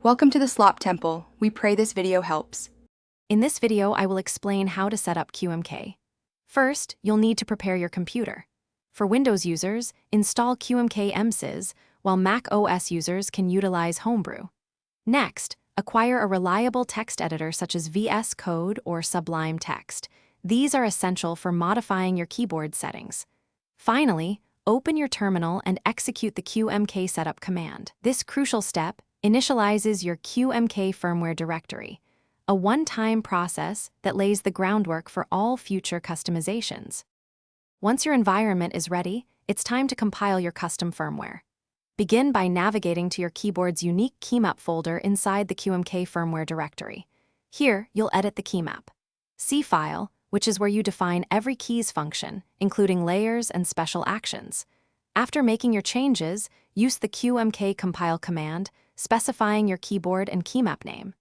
Welcome to the Slop Temple. We pray this video helps. In this video, I will explain how to set up QMK. First, you'll need to prepare your computer. For Windows users, install QMK MSys, while Mac OS users can utilize Homebrew. Next, acquire a reliable text editor such as VS Code or Sublime Text. These are essential for modifying your keyboard settings. Finally, open your terminal and execute the QMK setup command. This crucial step initializes your QMK firmware directory, a one-time process that lays the groundwork for all future customizations. Once your environment is ready, it's time to compile your custom firmware. Begin by navigating to your keyboard's unique keymap folder inside the QMK firmware directory. Here, you'll edit the keymap. C file, which is where you define every key's function, including layers and special actions. After making your changes, use the QMK compile command, specifying your keyboard and keymap name.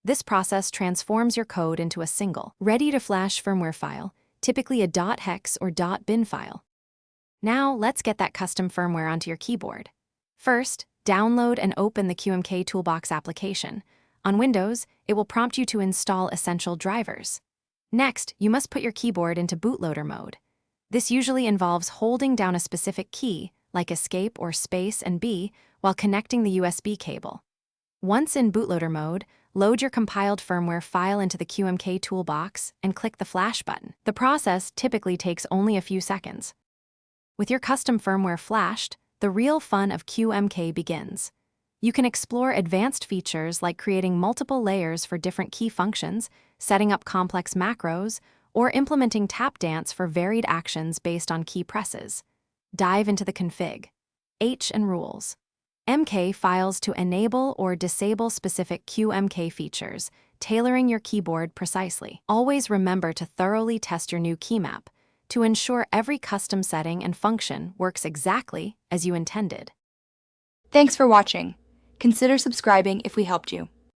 This process transforms your code into a single, ready-to-flash firmware file, typically a .hex or .bin file. Now, let's get that custom firmware onto your keyboard. First, download and open the QMK Toolbox application. On Windows, it will prompt you to install essential drivers. Next, you must put your keyboard into bootloader mode. This usually involves holding down a specific key, like Escape or Space and B, while connecting the USB cable. Once in bootloader mode, load your compiled firmware file into the QMK toolbox and click the flash button. The process typically takes only a few seconds. With your custom firmware flashed, the real fun of QMK begins. You can explore advanced features like creating multiple layers for different key functions, setting up complex macros, or implementing tap dance for varied actions based on key presses. Dive into the config, H and rules, MK files to enable or disable specific QMK features, tailoring your keyboard precisely. Always remember to thoroughly test your new keymap to ensure every custom setting and function works exactly as you intended. Thanks for watching. Consider subscribing if we helped you.